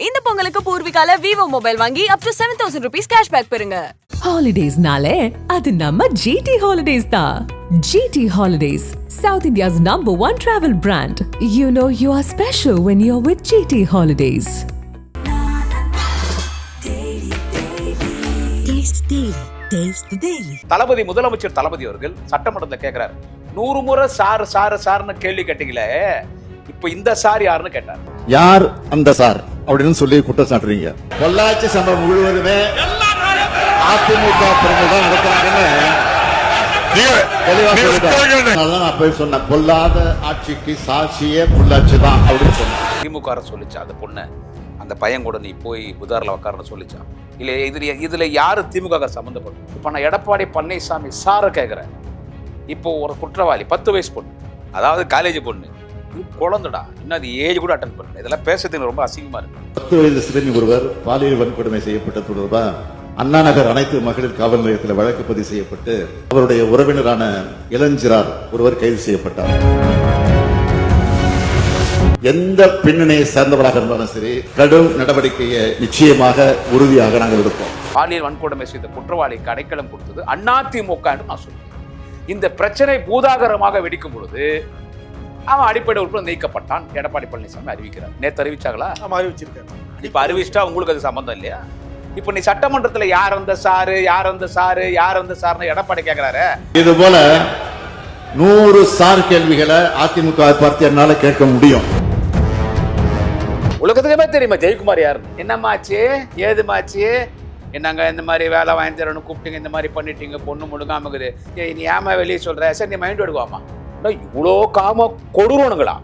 இந்த பொங்கலுக்கு பூர்விகால Vivo mobile வாங்கி up to 7,000 rupees cashback பெறுங்க. Holidays நாளே அது நம்ம GT Holidays தான். GT Holidays, South India's #1 travel brand. You know you are special when you're with GT Holidays. தளபதி முதலமைச்சர் தளபதி அவர்கள் சட்டமன்றத்தில் கேட்கிறாரு 100 முறை சாருன்னு கேள்வி கேட்டீங்களே, இப்ப இந்த சார் யாருன்னு கேட்டார். யார் அந்த சார் அப்படின்னு சொல்லி குற்றம் சாட்டுறீங்க. பொள்ளாச்சி சம்பவம் முழுவதுமே அதிமுக பிரமுகர் நடக்கிறாங்கன்னு தெளிவா சொல்லிட்டாங்க. நான் போய் சொன்னேன், பொல்லாத ஆட்சிக்கு சாட்சியே பொள்ளாச்சி தான் அப்படின்னு சொன்னேன். திமுக அரசு சொல்லிச்சா அந்த பொண்ணு, அந்த பையன் கூட நீ போய் புதாரில் உட்காரன்னு சொல்லிச்சா? இல்லை இதுல யாரு திமுக சம்மந்தப்படும்? இப்போ நான் எடப்பாடி பழனிசாமி சாரை கேட்குறேன். இப்போ ஒரு குற்றவாளி 10 வயசு பொண்ணு, அதாவது காலேஜ் பொண்ணு, குழந்தைடா, இன்னும் அது ஏஜ் கூட அட்டன் பண்ணல. இதெல்லாம் பேசுறதுக்கு ரொம்ப அசிங்கமா இருக்கு. 10 வயது சிறுமி ஒருவர் பாலியல் வன்கொடுமை செய்யப்பட்ட தொடர்பா அண்ணா நகர் அனைத்து மகளிர் காவல் நிலையத்தில் வழக்கு பதிவு செய்யப்பட்டு அவருடைய உறவினரான இளஞ்சிறார் ஒருவர் கைது செய்யப்பட்டார். எந்த பின்னணியை சேர்ந்தவராக இருந்தாலும் சரி, கடும் நடவடிக்கையை நிச்சயமாக உறுதியாக நாங்கள் எடுப்போம். பாலியல் வன்கொடுமை செய்த குற்றவாளிக்கு அடைக்கலம் கொடுத்தது அதிமுக என்று நான் சொல்றேன். இந்த பிரச்சனை பூதாகரமாக வெடிக்கும் பொழுது அவன் அடிப்படை உறுப்பினர் நீக்கப்பட்டான். எடப்பாடி பழனிசாமி அறிவிக்கிறார். நேற்று அறிவிச்சாங்களா? அறிவிச்சிருக்காங்க. இப்ப அறிவிச்சிட்டா உங்களுக்கு அது சம்பந்தம் இல்லையா? இப்ப நீ சட்டமன்றத்துல யார் அந்த சாருன்னு எடப்பாடி கேட்கிறாரு. இது போல 100 சார் கேள்விகளை அதிமுக பார்த்து என்னால கேட்க முடியும். உலகத்துக்குமே தெரியுமா ஜெயக்குமார் யாரு? என்னமாச்சு, ஏதுமாச்சு, என்னங்க இந்த மாதிரி வேலை வாங்கி தரணும் கூப்பிட்டீங்க, இந்த மாதிரி பண்ணிட்டீங்க, பொண்ணு முழுங்காமக்குது, நீ ஏமா வெளியே சொல்ற, சரி நீ மைண்ட் எடுக்குவாமா? இவ்வளோ காம கொடுறோனுங்களா?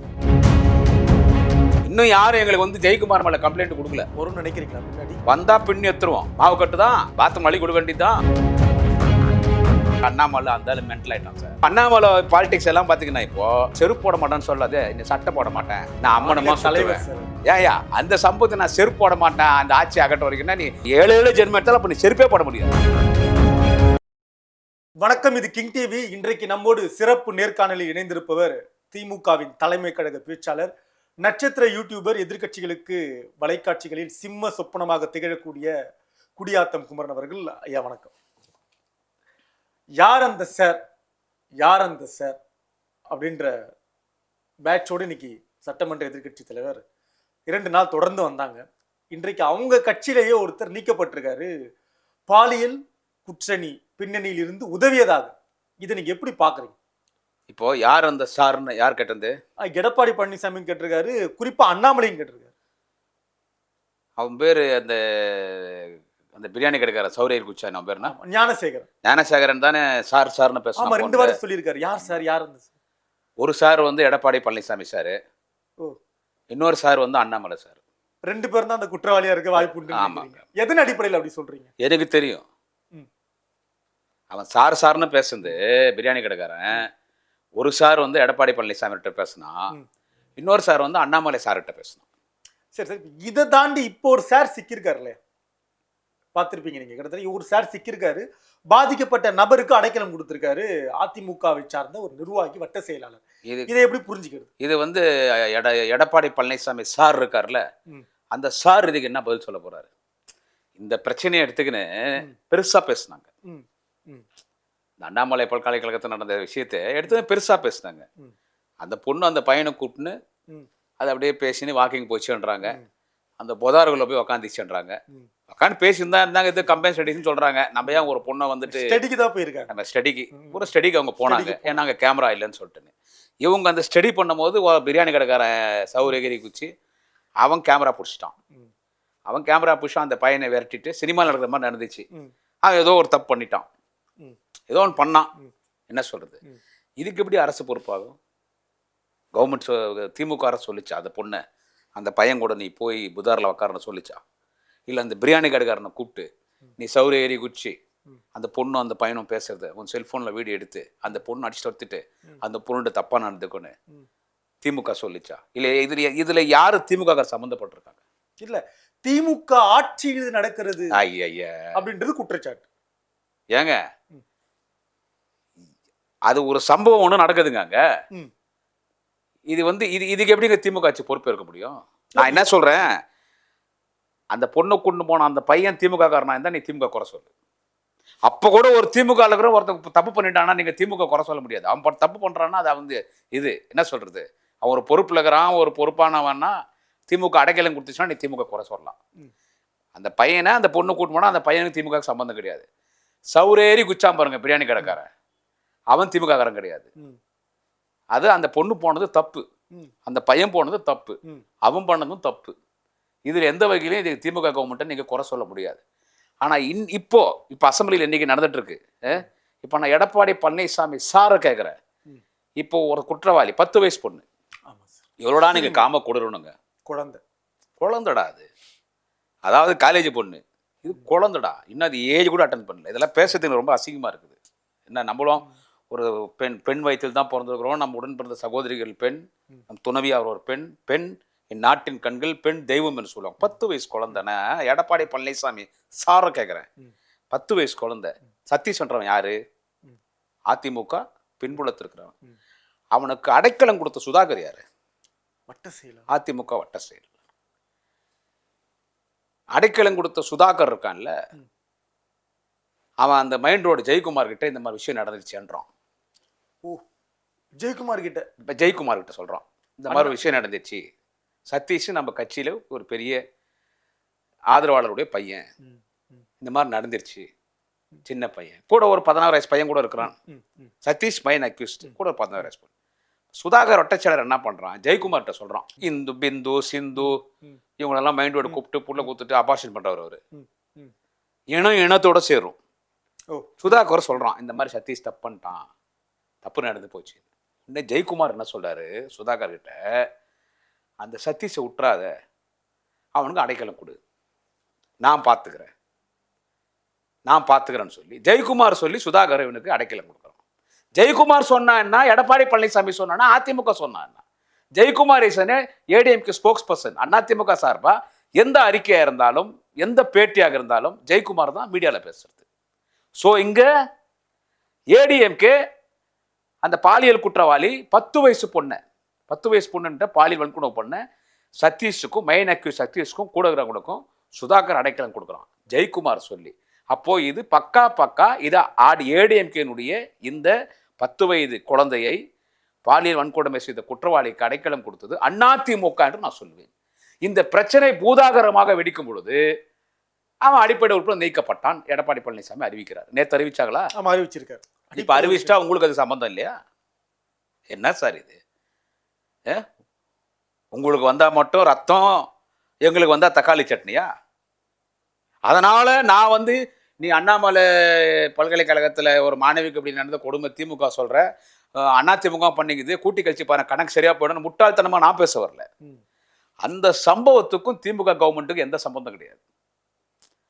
இன்னும் யாரும் எங்களுக்கு ஜெயக்குமார் மேல கம்ப்ளைண்ட் கொடுக்கல. ஒரு நினைக்கிறீங்களா? முன்னாடி வந்தா பின்னி எடுத்துருவோம். மாவு கட்டு தான், பாத்து மழை கொடுக்க வேண்டியதுதான். அண்ணாமலை அந்த மென்டல் ஆயிட்டான் சார். அண்ணாமலை பாலிடிக்ஸ் எல்லாம் பாத்தீங்கன்னா இப்போ செருப்பு போட மாட்டேன்னு சொல்லாது, இந்த சட்டை போட மாட்டேன், நான் அம்மனமா சொல்லுவேன். ஏயா அந்த சம்பவத்தை நான் செருப்பு போட மாட்டேன், அந்த ஆட்சி அகட்ட வரைக்கும் நீ 7 ஜென்மம் எடுத்தாலும் அப்ப நீ செருப்பே போட முடியாது. வணக்கம், இது கிங் டிவி. இன்றைக்கு நம்மோடு சிறப்பு நேர்காணலில் இணைந்திருப்பவர் திமுகவின் தலைமை கழக பேச்சாளர், நட்சத்திர யூடியூபர், எதிர்கட்சிகளுக்கு வலைக்காட்சிகளில் சிம்ம சொப்பனமாக திகழக்கூடிய குடியாத்தம் குமரன் அவர்கள். ஐயா வணக்கம். யார் அந்த சார் அப்படின்ற பேட்சோடு இன்னைக்கு சட்டமன்ற எதிர்கட்சி தலைவர் 2 நாள் தொடர்ந்து வந்தாங்க. இன்றைக்கு அவங்க கட்சியிலேயே ஒருத்தர் நீக்கப்பட்டிருக்காரு, பாலியல் குற்றணி பின்னணியில் இருந்து உதவியதாக. இதை நீங்க எப்படி பாக்குறீங்க? இப்போ யார் அந்த சார்னு யார் கேட்டது? எடப்பாடி பழனிசாமி கேட்டிருக்காரு, குறிப்பா அண்ணாமலையும் கேட்டிருக்காரு. அவன் பேரு அந்த அந்த பிரியாணி கடைக்கார சௌரியர் குச்சா, நம்ம பேருனா ஞானசேகரன் தானே சார்னு பேசுறாங்க. 2 வாரம் சொல்லியிருக்காரு. யார் சார்? யார் அந்த சார்? ஒரு சார் எடப்பாடி பழனிசாமி சார், இன்னொரு சார் அண்ணாமலை சார். 2 பேரும் தான் அந்த குற்றவாளியா இருக்க வாய்ப்பு உண்டு. ஆமா. எதன் அடிப்படையில் அப்படி சொல்றீங்க? எனக்கு தெரியும். அவன் சார்னு பேசுறது பிரியாணி கடைக்காரன். ஒரு சார் எடப்பாடி பழனிசாமி கிட்ட பேசினா, இன்னொரு சார் அண்ணாமலை சார்கிட்ட பேசினான். சரி, இதை தாண்டி இப்போ ஒரு சார் சிக்கியிருக்காருல்ல, பார்த்திருப்பீங்க நீங்க. கிட்டத்தட்ட ஒரு சார் சிக்கியிருக்காரு, பாதிக்கப்பட்ட நபருக்கு அடைக்கலம் கொடுத்திருக்காரு, அதிமுகவை சார்ந்த ஒரு நிர்வாகி, வட்ட செயலாளர். இதை எப்படி புரிஞ்சுக்கிறது? இது எடப்பாடி பழனிசாமி சார் இருக்காருல்ல, அந்த சார் இதுக்கு என்ன பதில் சொல்ல போறாரு? இந்த பிரச்சனையை எடுத்துக்கின்னு பெருசா பேசினாங்க. இந்த அண்ணாமலை பல்கலைக்கழகத்தில் நடந்த விஷயத்தை எடுத்து பெருசா பேசினாங்க. அந்த பொண்ணு அந்த பையனை கூப்பிட்டுன்னு அதை அப்படியே பேசின்னு வாக்கிங் போச்சுன்றாங்க. அந்த பொதார்களை போய் உக்காந்துச்சுன்றாங்க. உட்காந்து பேசியிருந்தா இருந்தாங்க. இது கம்பைன் ஸ்டடிஸ்ன்னு சொல்றாங்க. நம்ம ஏன் ஒரு பொண்ணை ஸ்டடிக்கு தான் போயிருக்காங்க. நம்ம ஸ்டடிக்கு அவங்க போனாங்க, ஏன்னா அங்கே கேமரா இல்லைன்னு சொல்லிட்டுன்னு. இவங்க அந்த ஸ்டடி பண்ணும்போது பிரியாணி கடைக்கார சௌரியகிரி குச்சி அவன் கேமரா பிடிச்சிட்டான். அந்த பையனை விரட்டிட்டு சினிமாவில் நடக்கிற மாதிரி நடந்துச்சு. அவன் ஏதோ ஒரு தப்பு பண்ணிட்டான், ஏதோ ஒன்று பண்ணான். என்ன சொல்றது? இதுக்கு எப்படி அரசு பொறுப்பாகும்? கவர்மெண்ட் திமுக அரசு சொல்லிச்சா அந்த பொண்ணை, அந்த பையன் கூட நீ போய் புதாரில் உக்காரன்னு சொல்லிச்சா? இல்லை அந்த பிரியாணி கடைக்காரனை கூப்பிட்டு நீ சௌரிய ஏறி குச்சி அந்த பொண்ணும் அந்த பையனும் பேசுறத உன் செல்ஃபோனில் வீடியோ எடுத்து அந்த பொண்ணு அடிச்சுட்டு வந்துட்டு அந்த பொண்ணு தப்பாக நடந்துக்கொன்னு திமுக சொல்லிச்சா? இல்லை இதுல யாரு திமுக சம்மந்தப்பட்டிருக்காங்க? இல்லை, திமுக ஆட்சியில் நடக்கிறது அப்படின்றது குற்றச்சாட்டு. ஏங்க, அது ஒரு சம்பவம் ஒன்று நடக்குதுங்க அங்க. இது இதுக்கு எப்படிங்க திமுக ஆட்சி பொறுப்பேற்க முடியும்? நான் என்ன சொல்றேன், அந்த பொண்ணை கொண்டு போன அந்த பையன் திமுக காரனா இருந்தால் நீ திமுக குறை சொல்லு. அப்போ கூட ஒரு திமுக இருக்கிற ஒருத்தன் தப்பு பண்ணிட்டான்னா நீங்கள் திமுக குறை சொல்ல முடியாது. அவன் தப்பு பண்ணுறான்னா அதை வந்து இது என்ன சொல்கிறது, அவன் ஒரு பொறுப்பில் இருக்கிறான், ஒரு பொறுப்பானவன்னா திமுக அடைக்கலம் கொடுத்துச்சுன்னா நீ திமுக குறை சொல்லலாம். அந்த பையனை அந்த பொண்ணு கூட்டு போனால் அந்த பையனுக்கு திமுக சம்மந்தம் கிடையாது. சவுரேறி குச்சாம் பாருங்க பிரியாணி கடைக்காரன், அவன் திமுக காரன் கிடையாது. அது அந்த பொண்ணு போனது தப்பு, அந்த பையன் போனது தப்பு, அவன் பண்ணதும் தப்பு. இதில் எந்த வகையிலையும் இது திமுக கவர்மெண்ட்டை நீங்கள் குறை சொல்ல முடியாது. ஆனால் இப்போ அசம்பிளியில் இன்றைக்கி நடந்துட்டுருக்கு. இப்போ நான் எடப்பாடி பழனிசாமி சாரை கேட்குறேன். இப்போ ஒரு குற்றவாளி 10 வயசு பொண்ணு, எவ்வளோடா நீங்கள் காம கொடுறணுங்க, குழந்தடா அது, அதாவது காலேஜ் பொண்ணு, இது குழந்தடா, இன்னும் அது ஏஜ் கூட அட்டன் பண்ணல. இதெல்லாம் பேசுறதுக்கு ரொம்ப அசிங்கமாக இருக்குது. என்ன நம்மளும் ஒரு பெண் வயிற்றில் தான் பிறந்திருக்கிறோம், நம்ம உடன் பிறந்த சகோதரிகள் பெண், நம் துணைவியார் ஒரு பெண், என் நாட்டின் கண்கள் பெண் தெய்வம் என்று சொல்லுவாங்க. 10 வயசு குழந்தைன எடப்பாடி பழனிசாமி சாரை கேட்குறேன். 10 வயசு குழந்தை. சதீஷ் என்றவன் யாரு? அதிமுக பின்புலத்தில் இருக்கிறவன். அவனுக்கு அடைக்கலம் கொடுத்த சுதாகர் யாரு? அதிமுக வட்ட செயல். அடைக்கலம் கொடுத்த சுதாகர் இருக்கான்ல, அவன் அந்த மைண்ட் ரோடு ஜெயக்குமார் கிட்ட இந்த மாதிரி விஷயம் நடந்துச்சுன்றான். ஜெயக்குமார் கிட்ட, இப்போ ஜெயக்குமார் கிட்ட சொல்கிறான் இந்த மாதிரி விஷயம் நடந்துச்சு. சதீஷ் நம்ம கட்சியில் ஒரு பெரிய ஆதரவாளருடைய பையன், இந்த மாதிரி நடந்துருச்சு. சின்ன பையன் கூட ஒரு 16 வயசு பையன் கூட இருக்கிறான். சதீஷ் பையன் அக்யூஸ்ட் கூட ஒரு 16 வயசு பையன். சுதாகர் ஒட்டச்சேலர் என்ன பண்ணுறான், ஜெயக்குமார்கிட்ட சொல்கிறான், இந்து பிந்து சிந்து இவங்களெல்லாம் மைண்டோட கூப்பிட்டு புள்ள கூத்துட்டு அபார்ஷன் பண்ணுறவர் அவர். இனத்தோட சேரும். சுதாகர் சொல்கிறான் இந்த மாதிரி சதீஷ் தப்பு பண்ணிட்டான், தப்பு நடந்து போச்சு. இன்னும் ஜெயக்குமார் என்ன சொல்கிறாரு சுதாகர் கிட்ட, அந்த சதீஷை விட்டுறாத, அவனுக்கு அடைக்கலம் கொடு, நான் பார்த்துக்கிறேன்னு சொல்லி ஜெயக்குமார் சொல்லி சுதாகர் இவனுக்கு அடைக்கலம் கொடுக்குறான். ஜெயக்குமார் சொன்னான்னா, எடப்பாடி பழனிசாமி சொன்னான்னா, அதிமுக சொன்னான்னா, Jayakumar is ADMK spokes person. AIADMK சார்பா எந்த அறிக்கையாக இருந்தாலும் எந்த பேட்டியாக இருந்தாலும் ஜெயக்குமார் தான் மீடியாவில் பேசுறது. ஸோ இங்கே ஏடிஎம்கே அந்த பாலியல் குற்றவாளி 10 வயசு பொண்ணுன்ற பாலியல் வன்கொடுமை பொண்ணு சதீஷுக்கும் மெயின் அக்யூஸ் சதீஷுக்கும் கூட இருக்கிறவங்களுக்கும் சுதாகர் அடைக்கலம் கொடுக்குறான் ஜெயக்குமார் சொல்லி. அப்போது இது பக்கா இதை ஏடிஎம்கேனுடைய இந்த 10 வயது குழந்தையை பாலியல் வன்கொடுமை செய்த குற்றவாளிக்கு அடைக்கலம் கொடுத்தது அதிமுக என்று நான் சொல்வேன். இந்த பிரச்சனை பூதாகரமாக வெடிக்கும் பொழுது அவன் அடிப்படை உறுப்பினர் நீக்கப்பட்டான். எடப்பாடி பழனிசாமி அறிவிக்கிறார். நேற்று அறிவிச்சாங்களா? அறிவிச்சிருக்காரு. இப்போ அறிவிச்சிட்டா உங்களுக்கு அது சம்பந்தம் இல்லையா? என்ன சார் இது? உங்களுக்கு வந்தால் மட்டும் ரத்தம், எங்களுக்கு வந்தால் தக்காளி சட்னியா? அதனால் நான் நீ அண்ணாமலை பல்கலைக்கழகத்தில் ஒரு மாணவிக்கு இப்படி நடந்த கொடுமை திமுக சொல்கிற, அதிமுக பண்ணிக்குது, கூட்டி கழிச்சு பாருங்க கணக்கு சரியாக போயிடணும், முட்டாள்தனமாக நான் பேச வரல. அந்த சம்பவத்துக்கும் திமுக கவர்மெண்ட்டுக்கு எந்த சம்பந்தம் கிடையாது.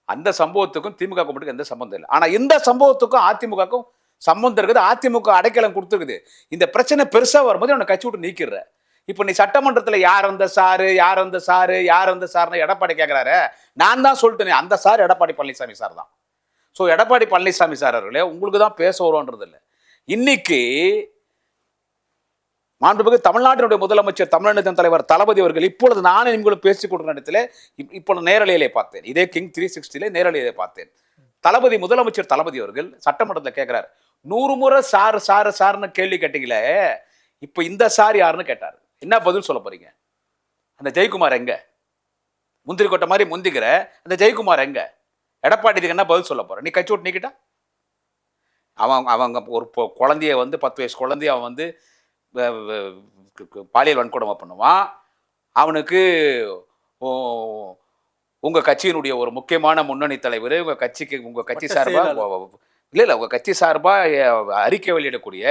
அந்த சம்பவத்துக்கும் திமுக கவர்மெண்ட்டுக்கு எந்த சம்பந்தம் இல்லை. ஆனால் இந்த சம்பவத்துக்கும் அதிமுகவுக்கும் சம்பந்தம் இருக்குது. அதிமுக அடைக்கலம் கொடுத்துருக்குது. இந்த பிரச்சனை பெருசாக வரும்போது அவனை கட்சி விட்டு நீக்கிடுற. இப்போ நீ சட்டமன்றத்தில் யார் அந்த சார்னு எடப்பாடி கேட்குறாரு. நான் தான் சொல்லிட்டேன், அந்த சார் எடப்பாடி பழனிசாமி சார் தான். ஸோ எடப்பாடி பழனிசாமி சார் அவர்களே, உங்களுக்கு தான் பேச வரும்ன்றது இல்லை. இன்னைக்கு மாண்புமிகு தமிழ்நாட்டினுடைய முதலமைச்சர் தமிழ்நாடு தலைவர் தளபதி அவர்கள் இப்பொழுது நானே நீங்களும் பேசிக் கொண்ட இடத்துல இப்பொழுது நேரலையிலே பார்த்தேன். இதே கிங் 360 நேரலையிலே பார்த்தேன். தளபதி முதலமைச்சர் தளபதி அவர்கள் சட்டமன்றத்தில் கேட்கிறார், 100 முறை சாருன்னு கேள்வி கேட்டீங்களே, இப்போ இந்த சார் யாருன்னு கேட்டார். என்ன பதில் சொல்ல போறீங்க? அந்த ஜெயக்குமார் எங்க? முந்திரி கொட்டை மாதிரி முந்திக்கிற அந்த ஜெயக்குமார் எங்க? எடப்பாடிக்கு என்ன பதில் சொல்ல போற? நீ கட்சி விட்டு நீக்கிட்டா அவங்க ஒரு குழந்தைய 10 வயசு குழந்தைய அவன் பாலியல் வன்கொடுமை பண்ணுவான். அவனுக்கு உங்கள் கட்சியினுடைய ஒரு முக்கியமான முன்னணி தலைவர் உங்கள் கட்சி சார்பாக உங்கள் கட்சி சார்பாக அறிக்கை வெளியிடக்கூடிய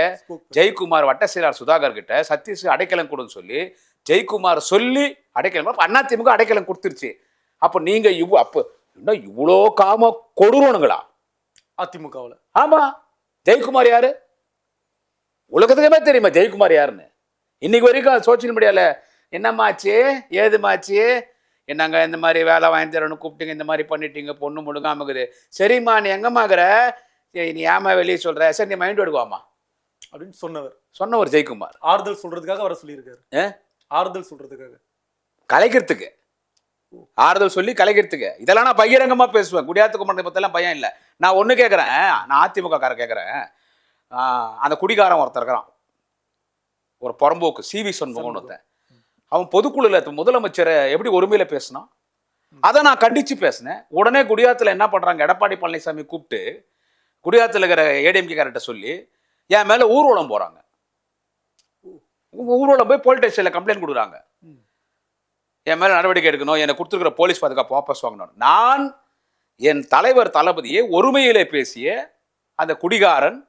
ஜெயக்குமார் வட்ட செயலாளர் சுதாகர் கிட்ட சதீஷ் அடைக்கலம் கொடுன்னு சொல்லி ஜெயக்குமார் சொல்லி அடைக்கலம் அதிமுக அடைக்கலம் கொடுத்துருச்சு. அப்போ நீங்கள் அப்போ இன்னும் இவ்வளோ காம கொடுறோனுங்களா அதிமுகவில்? ஆமாம். ஜெயக்குமார் யாரு? உலகத்துக்குமே தெரியுமா ஜெயக்குமார் யாருன்னு? இன்னைக்கு வரைக்கும் சோசியல் மீடியாவில் என்னம்மாச்சு ஏதுமாச்சு, என்னங்க இந்த மாதிரி வேலை வாங்கி தரணும் கூப்பிட்டீங்க, இந்த மாதிரி பண்ணிட்டீங்க, பொண்ணு முழுங்காமக்குது. சரிம்மா நீ எங்கம்மாக்குற, நீ ஏமா வெளியே சொல்கிற, சரி நீ மைண்ட் எடுக்குவாமா அப்படின்னு சொன்னவர் ஜெயக்குமார். ஆறுதல் சொல்றதுக்காக வர சொல்லியிருக்காரு. ஆறுதல் சொல்றதுக்காக, கலைக்கிறதுக்கு ஆறுதல் சொல்லி கலைக்கிறதுக்கு. இதெல்லாம் நான் பகிரங்கமா பேசுவேன். குடியாத்த குமரனை பற்றிலாம் பயம் இல்லை. நான் ஒன்று கேட்குறேன், நான் அதிமுக காரன் கேட்குறேன். அந்த குடிகாரன் ஒருத்தர் இருக்கிறான், ஒரு புறம்போக்கு சிவி சண்முகம்னு ஒருத்தன். அவன் பொதுக்குழுல முதலமைச்சரை எப்படி ஒருமையில பேசினான், அதை நான் கண்டிச்சு பேசினேன். உடனே குடியாத்தில் என்ன பண்றாங்க, எடப்பாடி பழனிசாமி கூப்பிட்டு குடியாத்தில் இருக்கிற ஏடிஎம்கே காரர்கிட்ட சொல்லி என் மேல ஊர்வலம் போறாங்க. ஊர்வலம் போய் போலீஸ் ஸ்டேஷன்ல கம்ப்ளைண்ட் கொடுக்குறாங்க, என் மேல நடவடிக்கை எடுக்கணும், என்னை கொடுத்துருக்கிற போலீஸ் பாதுகாப்பு வாபஸ் வாங்கணும். நான் என் தலைவர் தளபதியை ஒருமையிலே பேசிய அந்த குடிகாரன்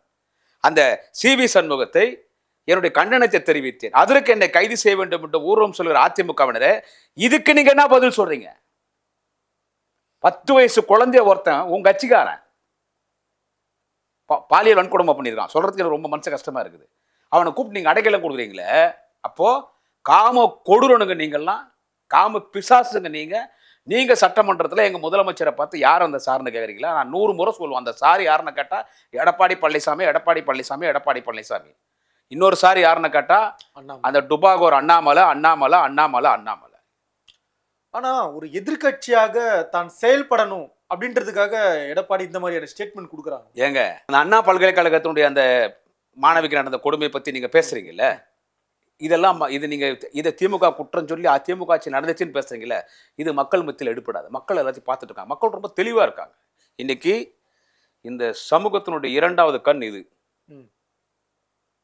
அந்த சிவி சண்முகத்தை என்னுடைய கண்டனத்தை தெரிவித்தேன். அதற்கு என்னை கைது செய்ய வேண்டும் என்று ஊர்வலம் சொல்கிற அதிமுகவினரே, இதுக்கு நீங்க என்ன பதில் சொல்றீங்க? 10 வயசு குழந்தைய ஒருத்தன் உங்க கட்சிக்காரன் பாலியல் வன்கொடுமை பண்ணியிருக்கான். சொல்றதுக்கு எனக்கு ரொம்ப மனசு கஷ்டமா இருக்குது. அவனை கூப்பிட்டு நீங்க அடைக்கலம் கொடுக்குறீங்களே, அப்போ காம கொடூரனுங்க நீங்கள்லாம், காம பிசாசுங்க நீங்க சட்டமன்றத்தில் எங்க முதலமைச்சரை பார்த்து யார் அந்த சார்னு கேட்குறீங்களா? நான் 100 முறை சொல்லுவேன், அந்த சார் யாருன்னு கேட்டா எடப்பாடி பழனிசாமி, எடப்பாடி பழனிசாமி, எடப்பாடி பழனிசாமி. இன்னொரு சார் யாருன்னு கேட்டா அந்த டுபாகோர் அண்ணாமலை, அண்ணாமலை, அண்ணாமலை, அண்ணாமலை. ஆனா ஒரு எதிர்க்கட்சியாக தான் செயல்படணும் அப்படின்றதுக்காக எடப்பாடி இந்த மாதிரியான ஸ்டேட்மெண்ட் கொடுக்குறாங்க. ஏங்க, அந்த அண்ணா பல்கலைக்கழகத்தினுடைய அந்த மாணவிக்கு நடந்த கொடுமையை பத்தி நீங்க பேசுறீங்கல்ல, இதெல்லாம் இதை திமுக குற்றம் சொல்லி அதிமுக ஆட்சி நடந்துச்சுன்னு பேசுறீங்கல்ல, இது மக்கள் மத்தியில் எடுப்படாது. மக்கள் எல்லாத்தையும் பார்த்துட்டு இருக்காங்க, மக்கள் ரொம்ப தெளிவா இருக்காங்க. இன்னைக்கு இந்த சமூகத்தினுடைய 2வது கண்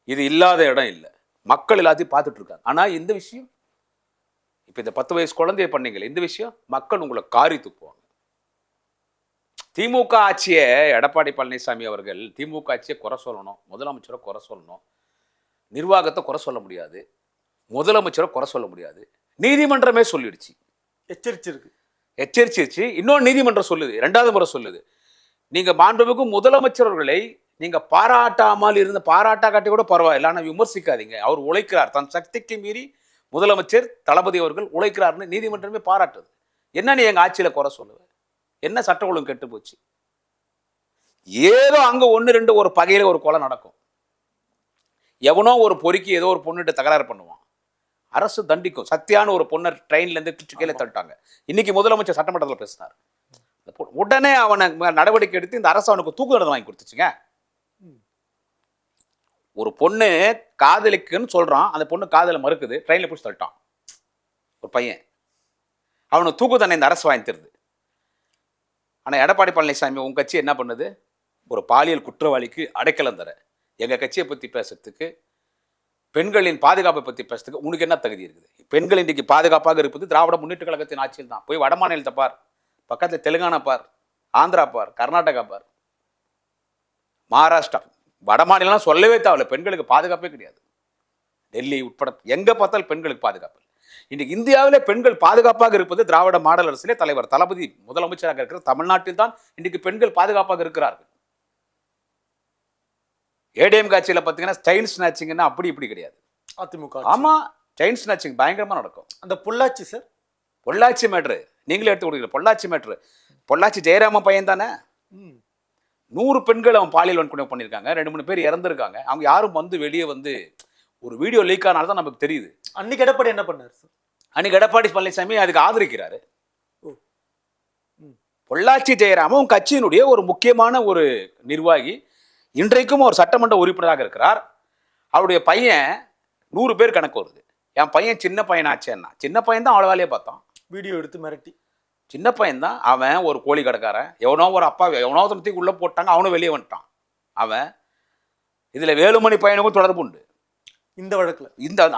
இது இல்லாத இடம் இல்லை. மக்கள் எல்லாத்தையும் பார்த்துட்டு இருக்காங்க. ஆனா இந்த விஷயம், இப்ப இந்த 10 வயசு குழந்தைய பண்ணீங்களே, இந்த விஷயம் மக்கள் உங்களை காரி துப்புவாங்க. திமுக ஆட்சியை எடப்பாடி பழனிசாமி அவர்கள் திமுக ஆட்சியை குறை சொல்லணும், முதலமைச்சரை குறை சொல்லணும், நிர்வாகத்தை குறை சொல்ல முடியாது, முதலமைச்சரை குறை சொல்ல முடியாது. நீதிமன்றமே சொல்லிடுச்சு, எச்சரிச்சிருச்சு. இன்னொன்று நீதிமன்றம் சொல்லுது, 2வது முறை சொல்லுது, நீங்க மாண்புமிகு முதலமைச்சர்களை நீங்க பாராட்டாமல் இருந்த, பாராட்டா காட்டி கூட பரவாயில்ல, ஆனால் விமர்சிக்காதீங்க. அவர் உழைக்கிறார், தன் சக்திக்கு மீறி முதலமைச்சர் தளபதி அவர்கள் உழைக்கிறார்னு நீதிமன்றமே பாராட்டுது. என்ன நீ எங்க ஆட்சியில குறை சொல்லுவ? என்ன சட்ட ஒழுங்கு கெட்டு போச்சு? ஏதோ அங்க 1-2 ஒரு பகையில ஒரு கொலை நடக்கும், எவனோ ஒரு பொறுக்கி ஏதோ ஒரு பொண்ணுகிட்ட தகராறு பண்ணுவான், அரசு தண்டிக்கும். சத்தியான ஒரு பொண்ணை ட்ரெயின்ல இருந்து கீழே தட்டாங்க. இன்னைக்கு முதலமைச்சர் சட்டமன்றத்தில் பேசினார், உடனே அவனை நடவடிக்கை எடுத்து இந்த அரசு அவனுக்கு தூக்கு தண்டனை வாங்கி கொடுத்துச்சுங்க. ஒரு பொண்ணு காதலிக்குன்னு சொல்றான், அந்த பொண்ணு காதலை மறுக்குது, ட்ரெயின்ல பிடிச்சி தள்ளிட்டான் ஒரு பையன், அவனுக்கு தூக்கு தண்டனை இந்த அரசு வாங்கி தருது. ஆனா எடப்பாடி பழனிசாமி உங்க கட்சி என்ன பண்ணுது? ஒரு பாலியல் குற்றவாளிக்கு அடைக்கலம் தர, எங்க கட்சியை பத்தி பேசுறதுக்கு, பெண்களின் பாதுகாப்பை பத்தி பேசுறதுக்கு உனக்கு என்ன தகுதி இருக்குது? பெண்கள் இன்றைக்கு பாதுகாப்பாக இருப்பது திராவிட முன்னேற்ற கழகத்தின் ஆட்சியில் தான். போய் வட மாநிலத்தை பார், பக்கத்துல தெலுங்கானா பார், ஆந்திரா பார், கர்நாடகா பார், மகாராஷ்டிரா, வட மாநிலம் சொல்லவே தேவையில்ல, பெண்களுக்கு பாதுகாப்பே கிடையாது. டெல்லி உட்பட எங்க பார்த்தாலும் பெண்களுக்கு பாதுகாப்பு. இன்னைக்கு இந்தியாவிலே பெண்கள் பாதுகாப்பாக இருப்பது திராவிட மாடல் அரசிலே தலைவர் தளபதி முதலமைச்சராக இருக்கிற தமிழ்நாட்டில் தான் இன்றைக்கு பெண்கள் பாதுகாப்பாக இருக்கிறார்கள். ஏடிஎம் காட்சியில் பார்த்தீங்கன்னா செயின் ஸ்நாச்சிங்னா அப்படி இப்படி கிடையாது அதிமுக. ஆமா, செயின் ஸ்நாச்சிங் பயங்கரமா நடக்கும். அந்த பொள்ளாச்சி சார், பொள்ளாச்சி மேட்ரு நீங்களே எடுத்து கொடுக்குற பொள்ளாச்சி மேட்ரு, பொள்ளாச்சி ஜெயராம பையன் தானே. 100 பெண்கள் அவன் பாலியல் வன்கொடுமை பண்ணியிருக்காங்க, 2-3 பேர் இறந்துருக்காங்க. அவங்க யாரும் வந்து வெளியே வந்து ஒரு வீடியோ லீக் ஆனால தான் நமக்கு தெரியுது. அன்னைக்கு எடப்பாடி என்ன பண்ணார் சார்? அன்னைக்கு எடப்பாடி பழனிசாமி அதுக்கு ஆதரிக்கிறாரு. பொள்ளாச்சி ஜெயராமன் கட்சியினுடைய ஒரு முக்கியமான ஒரு நிர்வாகி, இன்றைக்கும் ஒரு சட்டமன்ற உறுப்பினராக இருக்கிறார். அவருடைய பையன் 100 பேர் கணக்கு வருது. என் பையன் சின்ன பையனாச்சேன்னா, சின்ன பையன் தான் அவ்வளோ வேலையை பார்த்தான், வீடியோ எடுத்து மிரட்டி. சின்ன பையன் தான் அவன், ஒரு கோழி கடைக்காரன், எவனோ ஒரு அப்பா எவனோ ஒருத்தனுக்கு உள்ளே போட்டாங்க, அவனும் வெளியே வந்துட்டான். அவன் இதில் வேலுமணி பையனுக்கும் தொடர்பு உண்டு. இந்த வழக்கில்,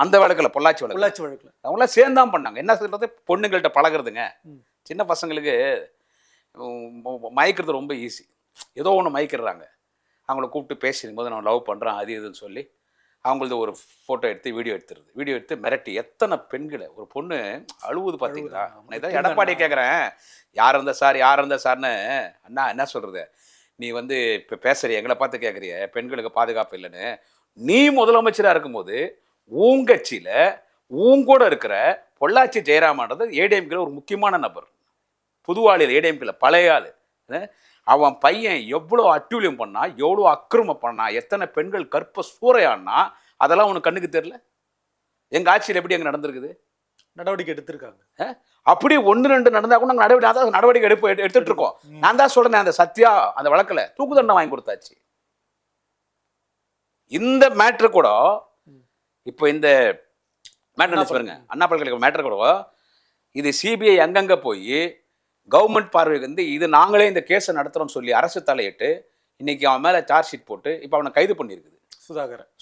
அந்த வழக்கில், பொள்ளாச்சி வழக்கில் அவங்களாம் சேர்ந்தான் பண்ணாங்க. என்ன சொல்றது, பொண்ணுங்கள்கிட்ட பழகிறதுங்க. சின்ன பசங்களுக்கு மயக்கிறது ரொம்ப ஈஸி. ஏதோ ஒன்று மயக்கிடுறாங்க. அவங்கள கூப்பிட்டு பேசிடும் போது நான் லவ் பண்ணுறேன் அது இதுன்னு சொல்லி அவங்களது ஒரு ஃபோட்டோ எடுத்து வீடியோ எடுத்துருது. வீடியோ எடுத்து மிரட்டி எத்தனை பெண்களை, ஒரு பொண்ணு அழுவுது பார்த்தீங்களா? நான் இதான் எடப்பாடி கேட்குறேன், யார் இருந்த சார்னு. அண்ணா என்ன சொல்கிறது, நீ வந்து இப்போ பேசுகிறிய, எங்களை பார்த்து கேட்குறிய பெண்களுக்கு பாதுகாப்பு இல்லைன்னு. நீ முதலமைச்சராக இருக்கும்போது உன் கட்சியில் உங்கூட இருக்கிற பொள்ளாச்சி ஜெயராமன்றது ஏடிஎம்கில் ஒரு முக்கியமான நபர், புதுவாளியில் ஏடிஎம்கில் பழைய ஆள். அவன் பையன் எவ்வளோ அட்டூழியம் பண்ணா, எவ்வளோ அக்கிரமம் பண்ணா, எத்தனை பெண்கள் கற்ப சூறையானா, அதெல்லாம் உனக்கு கண்ணுக்கு தெரியல? எங்கள் ஆட்சியில் எப்படி அங்கே நடந்திருக்குது? நடவடிக்கை எடுத்திருக்காங்க. அப்படி 1-2 நடந்தா கூட நாங்கள் நடவடிக்கை எடுத்துட்டு இருக்கோம். நான் தான் சொல்றேன், அந்த சத்யா அந்த வழக்கில் தூக்கு தண்டனை வாங்கி கொடுத்தாச்சு. இந்த மேட்ரு கூட இப்போ இந்த மேட்ரு பாருங்க, அண்ணா பல்கலைக்கழக மேட்ரு கூட இது சிபிஐ அங்கங்கே போய் கவர்மெண்ட் பார்வைக்கு வந்து இது நாங்களே இந்த கேஸை நடத்துகிறோம்னு சொல்லி அரசு தலையிட்டு இன்னைக்கு அவன் மேலே சார்ஜ் ஷீட் போட்டு இப்போ அவனை கைது பண்ணியிருக்குது.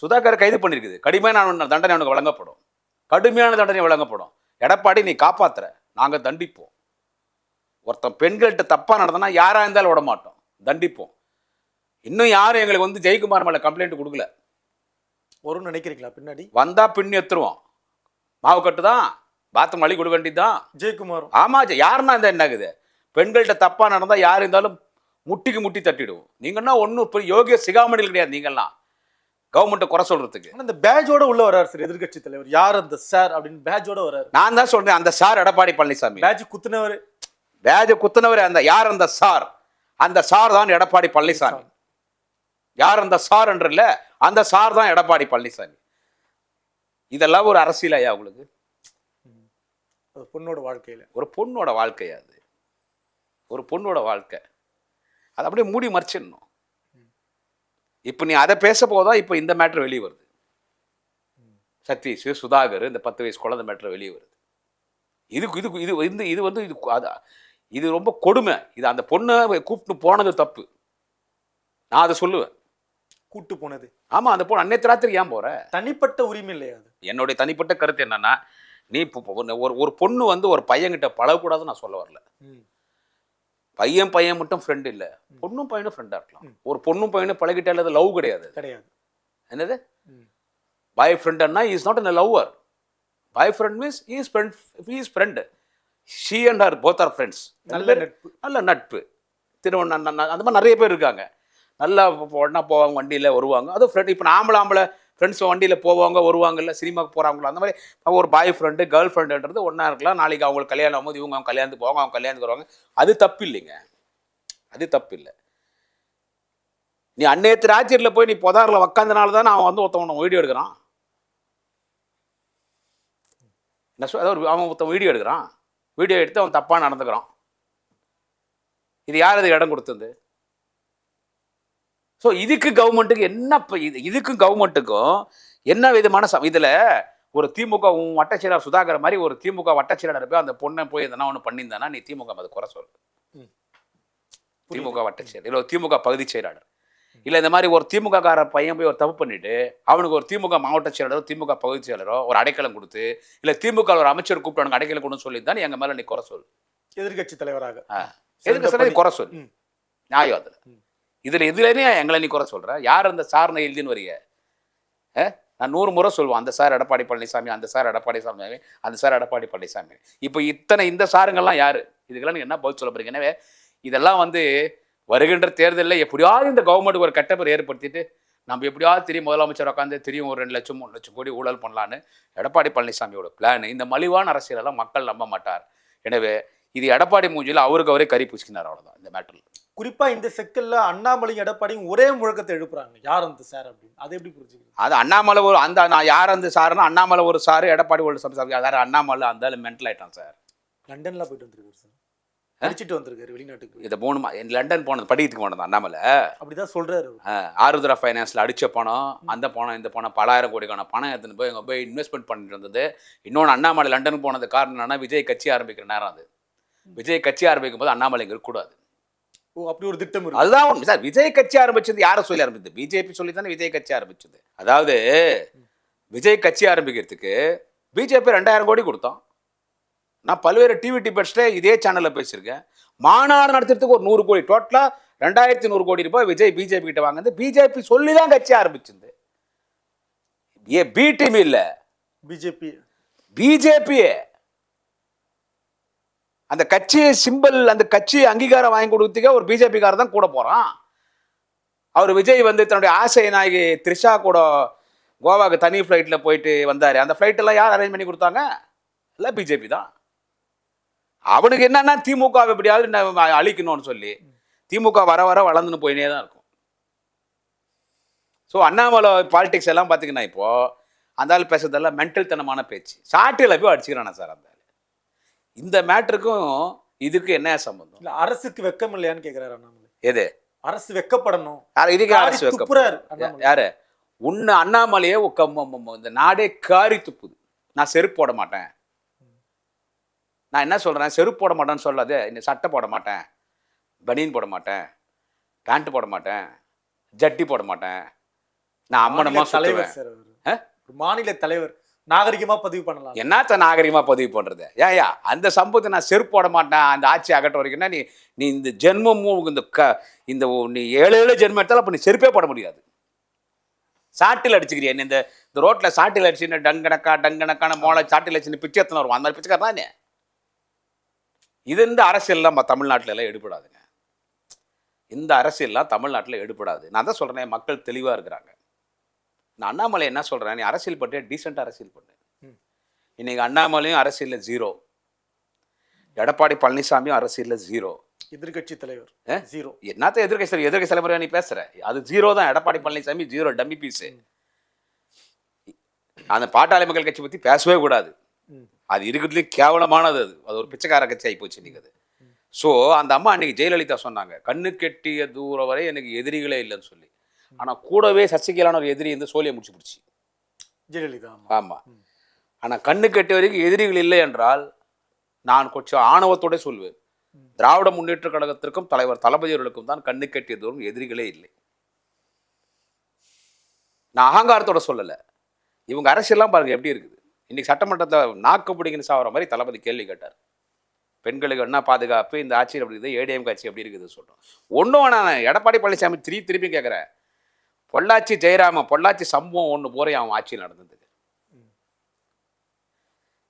சுதாகரை கைது பண்ணியிருக்குது. கடுமையான தண்டனை அவனுக்கு வழங்கப்படும். கடுமையான தண்டனை வழங்கப்படும். எடப்பாடி நீ காப்பாத்துற, நாங்கள் தண்டிப்போம். ஒருத்தன் பெண்கள்கிட்ட தப்பாக நடந்தனா யாராக இருந்தாலும் விட மாட்டோம், தண்டிப்போம். இன்னும் யாரும் எங்களுக்கு வந்து ஜெயக்குமார் மேலே கம்ப்ளைண்ட் கொடுக்கல. வரும்னு நினைக்கிறீங்களா? பின்னாடி வந்தா பின்னி எடுத்துருவோம். மாவு கட்டு தான், பாத்ரூம் அழி கொடுக்க வேண்டியதுதான். ஜெயக்குமார் ஆமா, யாருன்னா இந்த என்னாகுது? பெண்கள்கிட்ட தப்பாக நடந்தால் யார் இருந்தாலும் முட்டிக்கு முட்டி தட்டிடுவோம். நீங்கன்னா ஒன்றும் இப்போ யோகிய சிகாமணிகள் கிடையாது. நீங்கள்லாம் கவர்மெண்ட்டை குறை சொல்றதுக்கு. அந்த பேட்ஜோட உள்ள வராரு சார் எதிர்கட்சி தலைவர். யார் அந்த சார் அப்படின்னு பேட்ஜோட வராரு. நான் தான் சொல்றேன், அந்த சார் எடப்பாடி பழனிசாமி. பேட்ஜ் குத்துனவர் அந்த யார் அந்த சார்? அந்த சார் தான் எடப்பாடி பழனிசாமி. யார் அந்த சார் என்று இல்ல, அந்த சார் தான் எடப்பாடி பழனிசாமி. இதெல்லாம் ஒரு அரசியல் ஐயா உங்களுக்கு? பொண்ணோட வாழ்க்கையில ஒரு பொண்ணோட வாழ்க்கையா அது? ஒரு பொண்ணோட வாழ்க்கை அதை அப்படியே மூடி மறைச்சிடணும். இப்போ நீ அதை பேச போதான் இப்போ இந்த மேட்ரு வெளியே வருது. சதீஷ், சுதாகர், இந்த 10 வயசு குழந்தை மேட்ரு வெளியே வருது. இது ரொம்ப கொடுமை. இது அந்த பொண்ணை கூப்பிட்டு போனது தப்பு. நான் அதை சொல்லுவேன். கூட்டு போனது ஆமா, அந்த பொண்ணு அன்னைக்கு ராத்திரி ஏன் போற? தனிப்பட்ட உரிமை இல்லையா அது? என்னுடைய தனிப்பட்ட கருத்து என்னன்னா, நீ ஒரு பொண்ணு வந்து ஒரு பையன்கிட்ட பழகக்கூடாதுன்னு நான் சொல்ல வரல. பையன் மட்டும் ஃப்ரெண்ட் இல்லை, பொண்ணும் பையனும் ஃப்ரெண்டாக இருக்கலாம். ஒரு பொண்ணும் பையனும் பழகிட்டால அது லவ் கிடையாது. என்னது பாய் ஃப்ரெண்டுன்னா is not a lover. Boy friend means is friend. She and her both are friends. நல்ல நட்பு. அந்த மாதிரி நிறைய பேர் இருக்காங்க. நல்லா ஒன்றா போவாங்க, வண்டியில் வருவாங்க. அதுவும் ஃப்ரெண்ட். இப்போ ஆம்பளை ஃப்ரெண்ட்ஸ் வண்டியில் போவாங்க வருவாங்க, இல்லை சினிமாவுக்கு போகிறாங்களோ அந்த மாதிரி ஒரு பாய் ஃப்ரெண்டு கேர்ள் ஃப்ரெண்டுன்றது ஒன்றா இருக்கலாம். நாளைக்கு அவங்களுக்கு கல்யாணம் ஆகும்போது இவங்க அவங்க கல்யாணத்துக்கு போவாங்க, அவங்க கல்யாணத்துக்கு வருவாங்க. அது தப்பு இல்லைங்க, அது தப்பு இல்லை. நீ அன்னையத்து ராத்திரியில் போய் நீ புதாரில் உக்காந்தனால தான் அவன் வந்து ஒருத்தவன் வீடியோ எடுக்கிறான். அதாவது அவன் ஒருத்தன் வீடியோ எடுக்கிறான். வீடியோ எடுத்து அவன் தப்பாக நடந்துக்கிறான். இது யார் அதுக்கு இடம் கொடுத்தது? ஸோ இதுக்கு கவர்மெண்ட்டுக்கு என்ன? இதுக்கும் கவர்மெண்ட்டுக்கும் என்ன விதமான இதில் ஒரு திமுக வட்டச்செயலாளர் சுதாகர் மாதிரி ஒரு திமுக வட்டச்செயலாளர் போய் அந்த பொண்ணை போய் எதனா ஒன்று பண்ணியிருந்தானா நீ திமுக அதை குறை சொல்லு. திமுக வட்டச்செயலர் இல்லை திமுக பகுதி செயலாளர் இல்லை இந்த மாதிரி ஒரு திமுக கார பையன் போய் ஒரு தப்பு பண்ணிட்டு அவனுக்கு ஒரு திமுக மாவட்ட செயலாளரோ திமுக பகுதி செயலரோ ஒரு அடைக்கலம் கொடுத்து இல்லை திமுக ஒரு அமைச்சர் கூப்பிட்டு அவனுக்கு அடைக்கலம் கொடுன்னு சொல்லியிருந்தா நீ எங்கள் மேலே நீ குறை சொல்லு. எதிர்கட்சி தலைவராக எதுக்கு குறை சொல்லு, நியாயம் அதில். இதுலேயே எங்களை நீ குறை சொல்கிற. யார் அந்த சார்னை எழுதின்னு வரீங்க? நான் 100 முறை சொல்லுவேன், அந்த சார் எடப்பாடி பழனிசாமி, அந்த சார் எடப்பாடி சாமி, அந்த சார் எடப்பாடி பழனிசாமி. இப்போ இந்த சாருங்கள்லாம் யார்? இதுக்கெல்லாம் நீங்கள் என்ன பதில் சொல்ல போறீங்க? எனவே இதெல்லாம் வந்து வருகின்ற தேர்தலில் எப்படியாவது இந்த கவர்மெண்ட் ஒரு கட்டப்பை ஏற்படுத்திட்டு நம்ம எப்படியாவது தெரியும் முதலமைச்சர் உட்காந்து தெரியும் ஒரு 2 லட்சம் 3 லட்சம் கோடி ஊழல் பண்ணலான்னு எடப்பாடி பழனிசாமியோட பிளான். இந்த மலிவான அரசியலெல்லாம் மக்கள் நம்ப மாட்டார். எனவே இது எடப்பாடி மூஞ்சியில் அவருக்கு அவரே கறி பூசிக்கினார். அவ்வளோதான் இந்த மேட்டரில். குறிப்பா இந்த செக்கல்ல அண்ணாமலையும் எடப்பாடியும் ஒரே முழக்கத்தை எழுப்புறாங்க, யார் அந்த சார் அப்படின்னு. அதை எப்படி புரிஞ்சுக்கிறீங்க? அது அண்ணாமலை ஒரு நான் யார் அந்த சாருன்னா அண்ணாமலை ஒரு சாரு, எடப்பாடி ஒரு சார். அதாவது அண்ணாமலை அந்த மென்டல் ஆயிட்டான் சார். லண்டன்ல போயிட்டு வந்திருக்காரு சார், படிச்சுட்டு வந்திருக்காரு வெளிநாட்டுக்கு. இதை 3 லண்டன் போனது படிக்கிறதுக்கு போனது அண்ணாமலை அப்படிதான் சொல்றாரு. ஆருத்ரா ஃபைனான்ஸ்ல அடிச்ச பணம், அந்த பணம் இந்த பணம் பல ஆயிரம் கோடிக்கான பணம் எடுத்துன்னு போய் போய் இன்வெஸ்ட்மெண்ட் பண்ணிட்டு இருந்தது. இன்னொன்று அண்ணாமலை லண்டனுக்கு போனது காரணம் என்னன்னா விஜய் கட்சி ஆரம்பிக்கிற நேரம். அது விஜய் கட்சி ஆரம்பிக்கும் போது அண்ணாமலை இங்கே இருக்கக்கூடாது. அப்படி ஒரு திட்டம் அதுதான் சார். விஜய் கட்சி ஆரம்பிச்சது யாரை சொல்லி ஆரம்பிச்சது? பிஜேபி சொல்லி தானே விஜய் கட்சி ஆரம்பிச்சது. அதாவது விஜய் கட்சி ஆரம்பிக்கிறதுக்கு பிஜேபி 2000 கோடி கொடுத்தோம். நான் பல்வேறு டிவி டிபேட்ஸ்ல இதே சேனல்ல பேசியிருக்கேன். மாநாடு நடத்துறதுக்கு ஒரு 100 கோடி, டோட்டலா 2100 கோடி ரூபாய் விஜய் பிஜேபி கிட்ட வாங்குது. பிஜேபி சொல்லி தான் கட்சி ஆரம்பிச்சது. பி டீம் இல்ல, பிஜேபி. அந்த கட்சி சிம்பிள், அந்த கட்சி அங்கீகாரம் வாங்கி கொடுத்தீங்க ஒரு பிஜேபி காரர் தான் கூட போறான். அவர் விஜய் வந்து தன்னுடைய ஆசை நாயகி த்ரிஷா கூட கோவாக்கு தனி ஃப்ளைட்ல போயிட்டு வந்தாரு. அந்த ஃப்ளைட் எல்லாம் யார் அரேஞ்ச் பண்ணி கொடுத்தாங்க? இல்லை பிஜேபி தான். அவனுக்கு என்னன்னா திமுக எப்படியாவது அழிக்கணும்னு சொல்லி திமுக வர வர வளர்ந்துன்னு போயினே தான் இருக்கும். ஸோ அண்ணாமலை பாலிடிக்ஸ் எல்லாம் பார்த்தீங்கன்னா இப்போ அந்த ஆள் பேசுறதெல்லாம் மென்டல் தனமான பேச்சு. சாட்டியில் போய் அடிச்சுக்கிறானா சார் அந்த ஆள்? இந்த மேட்டருக்கும் இதுக்கு என்ன சம்பந்தம்? இல்ல அரசுக்கு வெக்கம் இல்லையான்னு கேக்குறாரு அண்ணாமலை. எது அரசு வெக்கப்படணும். இதுக்கு அரசு காரி துப்புறாரு வைக்க அண்ணாமலை. யாரு உன்ன அண்ணாமலையே இந்த நாடே காரி துப்புது. நான் செருப்பு போட மாட்டேன். நான் என்ன சொல்றேன், செருப்பு போட மாட்டேன்னு சொல்லாது. இந்த சட்டை போட மாட்டேன், பனியன் போட மாட்டேன், பேண்ட் போட மாட்டேன், ஜட்டி போட மாட்டேன், நான் அம்மனமா தலைவர் சொல்லுவேன். சார் அவரு. ஒரு மாநில தலைவர் நாகரிகமா பதிவு பண்ணலாம். என்னத்த நாகரிகமா பதிவு பண்றது? ஏயா அந்த சம்பவத்தை நான் செருப்பு போட மாட்டேன் அந்த ஆட்சி அகற்ற வரைக்கும்னா நீ இந்த ஜென்மமும் இந்த நீ 7 ஜென்மம் எடுத்தாலும் அப்ப நீ செருப்பே போட முடியாது. சாட்டில் அடிச்சுக்கிறியா நீ? இந்த ரோட்ல சாட்டில் அடிச்சு டங்கனக்கான மோளை சாட்டில் அடிச்சு பிச்சை எத்தனை வரும்? அந்த மாதிரி பிச்சைக்காரன் தானே. இது இந்த அரசியல்லாம் தமிழ்நாட்டில எல்லாம் எடுபடாதுங்க. இந்த அரசியல்லாம் தமிழ்நாட்டில் எடுபடாது. நான் தான் சொல்றேன், மக்கள் தெளிவா இருக்கிறாங்க. நான் அண்ணாமலை என்ன சொல்றேன், நீ அரசியல் பண்ற டீசெண்டா அரசியல் பண்ணு. இன்னைக்கு அண்ணாமலையும் அரசியல்ல 0, எடப்பாடி பழனிசாமியும் அரசியல்ல 0, எதிர்கட்சி தலைவர் 0. என்னத்த எதிர்கட்சி தலைமுறையா நீ பேசுற? அது 0 தான். Edappadi Palaniswami 0, dummy piece. அந்த பாட்டாளி மக்கள் கட்சி பத்தி பேசவே கூடாது. அது இருக்கிறதுலே கேவலமானது. அது ஒரு பிச்சைக்கார கட்சி ஆகி போச்சு இன்னைக்கு அது. ஸோ அந்த அம்மா அன்னைக்கு ஜெயலலிதா சொன்னாங்க, கண்ணு கெட்டிய தூரம் வரை எனக்கு எதிரிகளே இல்லைன்னு சொல்லி. ஆனா கூடவே சசிகலான ஒரு எதிரி வந்து சோழியை முடிச்சு பிடிச்சி ஜெயலலிதா. ஆமா. ஆனா கண்ணு கெட்டிய வரைக்கும் எதிரிகள் இல்லை என்றால் நான் கொஞ்சம் ஆணவத்தோட சொல்வேன், திராவிட முன்னேற்ற கழகத்திற்கும் தலைவர் தளபதி அவர்களுக்கும் தான் கண்ணு கெட்டிய தூரம் எதிரிகளே இல்லை. நான் அகங்காரத்தோட சொல்லல. இவங்க அரசியல்லாம் பாருங்க எப்படி இருக்குது. இன்னைக்கு சட்டமன்றத்தில் நாக்கு பிடிங்கன்னு சாவற மாதிரி தளபதி கேள்வி கேட்டார். பெண்களுக்கு என்ன பாதுகாப்பு, இந்த ஆட்சி எப்படி இருக்குது, ஏடிஎம் ஆட்சி எப்படி இருக்குது சொல்றோம். ஒன்றும் நான் எடப்பாடி பழனிசாமி திருப்பி கேட்குறேன், பொள்ளாச்சி ஜெயராம பொள்ளாச்சி சம்பவம் ஒன்று போறேன் அவன் ஆட்சியில் நடந்ததுக்கு.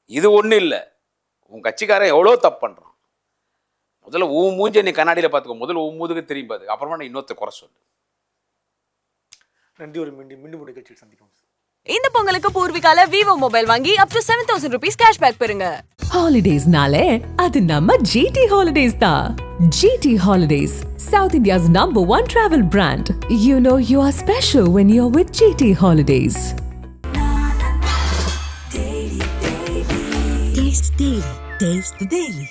இது ஒன்றும் இல்லை, உன் கட்சிக்காரன் எவ்வளோ தப்பு பண்ணுறான். முதல்ல மூஞ்ச நீ கண்ணாடியில் பார்த்துக்கோ. முதல்ல மூதுக்கு திரும்பி பார்த்துக்க, அப்புறமா நீ இன்னொருத்த குறை சொல்லு. நன்றி. ஒரு மீண்டும் ஒரு நிகழ்ச்சியில் சந்திப்போம். இந்த பொங்கலுக்கு பூர்விகால விவோ மொபைல் வாங்கி up to 7,000 rupees கேஷ்பேக் பெறுங்க. Holidays-நாலே அது நம்ம GT Holidays தான். GT Holidays, South India's #1 travel brand. You know you are special when you're with GT Holidays. Taste the Daily.